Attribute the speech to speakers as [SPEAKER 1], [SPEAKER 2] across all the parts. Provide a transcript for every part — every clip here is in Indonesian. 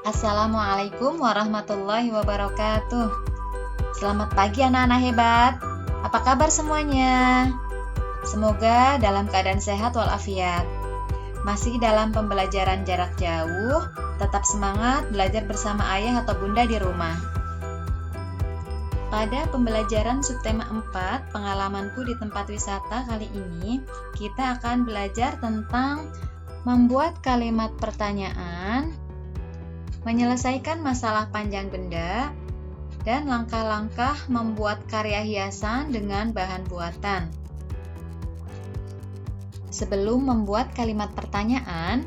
[SPEAKER 1] Assalamualaikum warahmatullahi wabarakatuh. Selamat pagi anak-anak hebat. Apa kabar semuanya? Semoga dalam keadaan sehat walafiat. Masih dalam pembelajaran jarak jauh, tetap semangat belajar bersama ayah atau bunda di rumah. Pada pembelajaran subtema 4, pengalamanku di tempat wisata kali ini, kita akan belajar tentang membuat kalimat pertanyaan, menyelesaikan masalah panjang benda, dan langkah-langkah membuat karya hiasan dengan bahan buatan. Sebelum membuat kalimat pertanyaan,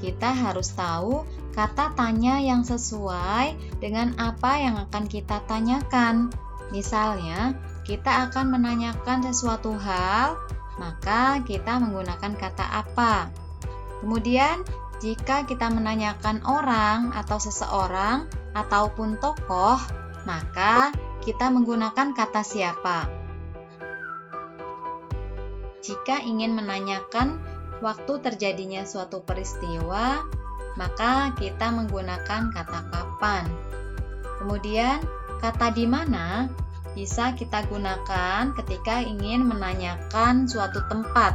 [SPEAKER 1] kita harus tahu kata tanya yang sesuai dengan apa yang akan kita tanyakan. Misalnya, kita akan menanyakan sesuatu hal, maka kita menggunakan kata apa. Kemudian, jika kita menanyakan orang atau seseorang ataupun tokoh, maka kita menggunakan kata siapa. Jika ingin menanyakan waktu terjadinya suatu peristiwa, maka kita menggunakan kata kapan. Kemudian, kata di mana bisa kita gunakan ketika ingin menanyakan suatu tempat.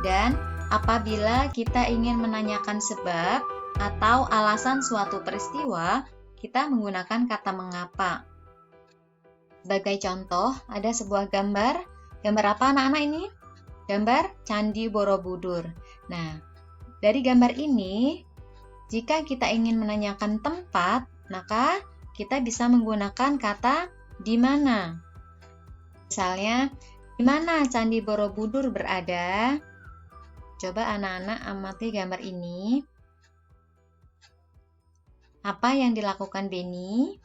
[SPEAKER 1] Dan apabila kita ingin menanyakan sebab atau alasan suatu peristiwa, kita menggunakan kata mengapa. Sebagai contoh, ada sebuah gambar. Gambar apa anak-anak ini? Gambar Candi Borobudur. Nah, dari gambar ini, jika kita ingin menanyakan tempat, maka kita bisa menggunakan kata di mana. Misalnya, di mana Candi Borobudur berada? Coba anak-anak amati gambar ini. Apa yang dilakukan Beni?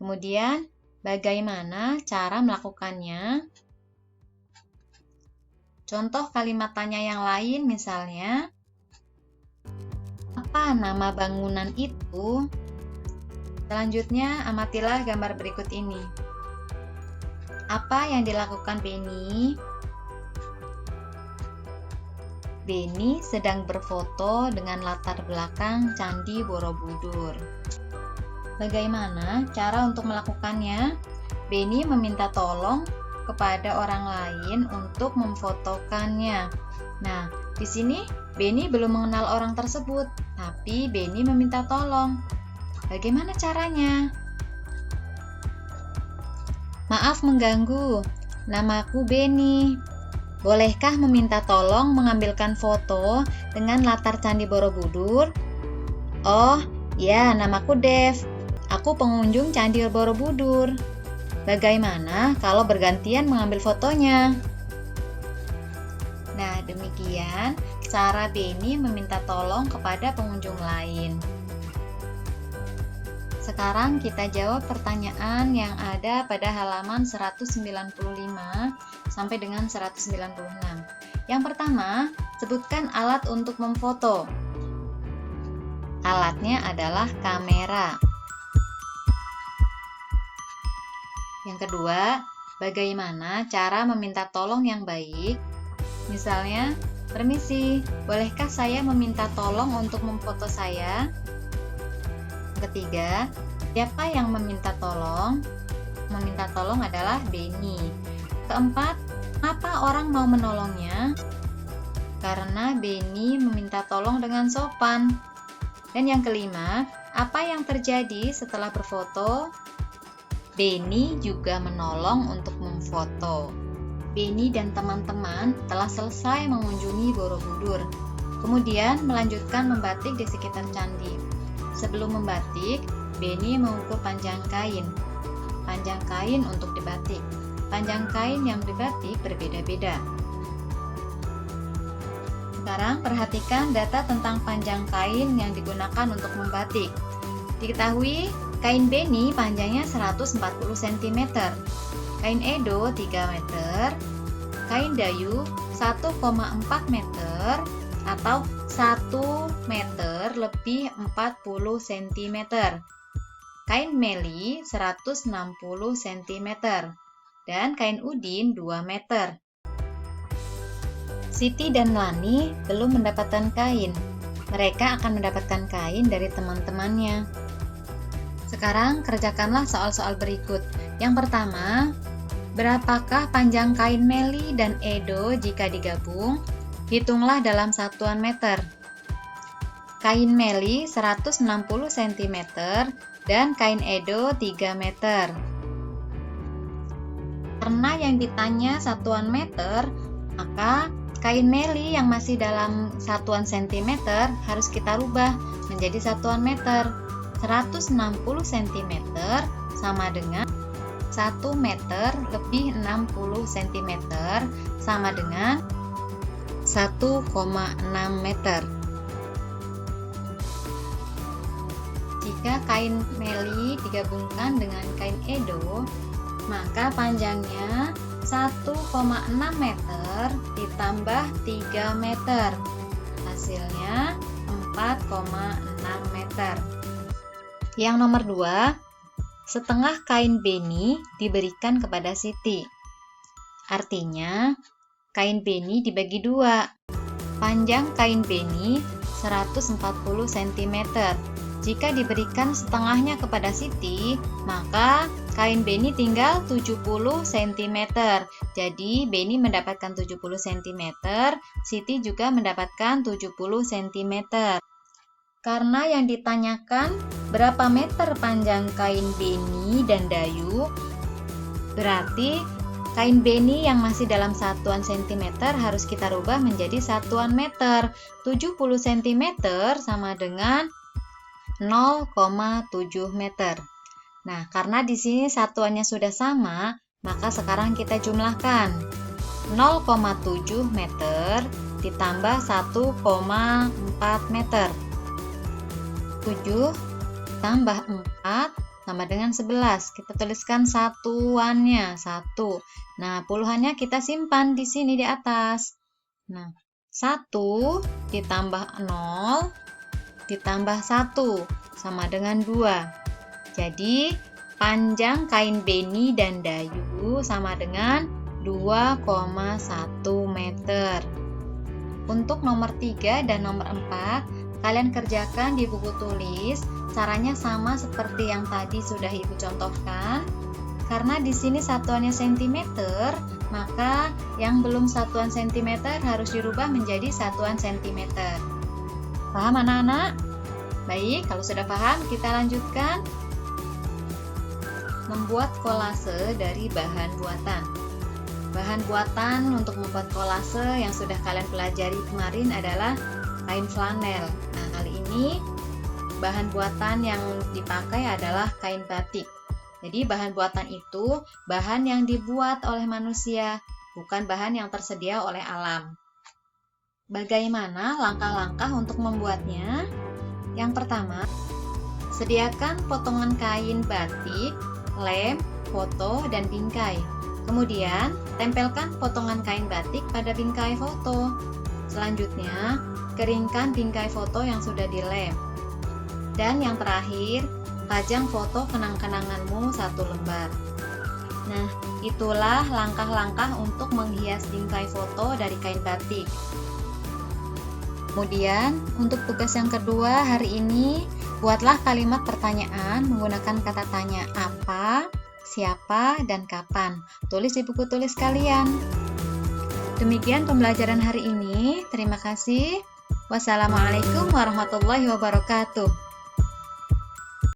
[SPEAKER 1] Kemudian, bagaimana cara melakukannya? Contoh kalimat tanya yang lain misalnya, apa nama bangunan itu? Selanjutnya, amatilah gambar berikut ini. Apa yang dilakukan Beni? Beni sedang berfoto dengan latar belakang Candi Borobudur. Bagaimana cara untuk melakukannya? Beni meminta tolong kepada orang lain untuk memfotokannya. Nah, di sini Beni belum mengenal orang tersebut, tapi Beni meminta tolong. Bagaimana caranya? Maaf mengganggu, namaku Beni. Bolehkah meminta tolong mengambilkan foto dengan latar Candi Borobudur? Oh, ya, namaku Dev. Aku pengunjung Candi Borobudur. Bagaimana kalau bergantian mengambil fotonya? Nah, demikian cara Beni meminta tolong kepada pengunjung lain. Sekarang kita jawab pertanyaan yang ada pada halaman 195 sampai dengan 196. Yang pertama, sebutkan alat untuk memfoto. Alatnya adalah kamera. Yang kedua, bagaimana cara meminta tolong yang baik? Misalnya, permisi, bolehkah saya meminta tolong untuk memfoto saya? Ketiga, siapa yang meminta tolong? Meminta tolong adalah Beni. Keempat, kenapa orang mau menolongnya? Karena Beni meminta tolong dengan sopan. Dan yang kelima, apa yang terjadi setelah berfoto? Beni juga menolong untuk memfoto. Beni dan teman-teman telah selesai mengunjungi Borobudur. Kemudian melanjutkan membatik di sekitar candi. Sebelum membatik, Beni mengukur panjang kain. Panjang kain untuk dibatik. Panjang kain yang dibatik berbeda-beda. Sekarang perhatikan data tentang panjang kain yang digunakan untuk membatik. Diketahui kain Beni panjangnya 140 cm, kain Edo 3 meter, kain Dayu 1,4 meter atau 1 meter lebih 40 cm. Kain Meli 160 cm dan kain Udin 2 meter. Siti dan Lani belum mendapatkan kain. mereka akan mendapatkan kain dari teman-temannya. Sekarang kerjakanlah soal-soal berikut. Yang pertama, berapakah panjang kain meli dan edo jika digabung? Hitunglah dalam satuan meter. Kain meli 160 cm dan kain edo 3 meter. Karena yang ditanya satuan meter, maka kain meli yang masih dalam satuan sentimeter harus kita rubah menjadi satuan meter. 160 cm sama dengan 1 meter lebih 60 cm sama dengan 1,6 meter. Jika kain meli digabungkan dengan kain edo, maka panjangnya 1,6 meter ditambah 3 meter. Hasilnya 4,6 meter. Yang nomor 2, setengah kain beni diberikan kepada Siti. Artinya, kain beni dibagi 2. Panjang kain beni 140 cm. Jika diberikan setengahnya kepada Siti, maka kain beni tinggal 70 cm. Jadi, beni mendapatkan 70 cm, Siti juga mendapatkan 70 cm. Karena yang ditanyakan berapa meter panjang kain beni dan dayu, berarti kain beni yang masih dalam satuan centimeter harus kita rubah menjadi satuan meter. 70 cm sama dengan 0,7 meter. Nah, karena di sini satuannya sudah sama, maka sekarang kita jumlahkan. 0,7 meter ditambah 1,4 meter. 7 tambah 4 sama dengan 11. Kita tuliskan satuannya, 1. Nah, puluhannya kita simpan di sini di atas. Nah, 1 ditambah 0 ditambah 1 sama dengan 2. Jadi, panjang kain beni dan dayu sama dengan 2,1 meter. Untuk nomor 3 dan nomor 4, kalian kerjakan di buku tulis. Caranya sama seperti yang tadi sudah Ibu contohkan. Karena di sini satuannya sentimeter, maka yang belum satuan sentimeter harus dirubah menjadi satuan sentimeter. Paham anak-anak? Baik, kalau sudah paham, kita lanjutkan. Membuat kolase dari bahan buatan. Bahan buatan untuk membuat kolase yang sudah kalian pelajari kemarin adalah kain flanel. Nah, kali ini bahan buatan yang dipakai adalah kain batik. Jadi, bahan buatan itu bahan yang dibuat oleh manusia, bukan bahan yang tersedia oleh alam. Bagaimana langkah-langkah untuk membuatnya? Yang pertama, sediakan potongan kain batik, lem, foto, dan bingkai. Kemudian, tempelkan potongan kain batik pada bingkai foto. Selanjutnya, keringkan bingkai foto yang sudah dilem. Dan yang terakhir, pajang foto kenang-kenanganmu 1 lembar. Nah, itulah langkah-langkah untuk menghias bingkai foto dari kain batik. Kemudian, untuk tugas yang kedua hari ini, buatlah kalimat pertanyaan menggunakan kata tanya apa, siapa, dan kapan. Tulis di buku tulis kalian. Demikian pembelajaran hari ini. Terima kasih. Wassalamualaikum warahmatullahi wabarakatuh.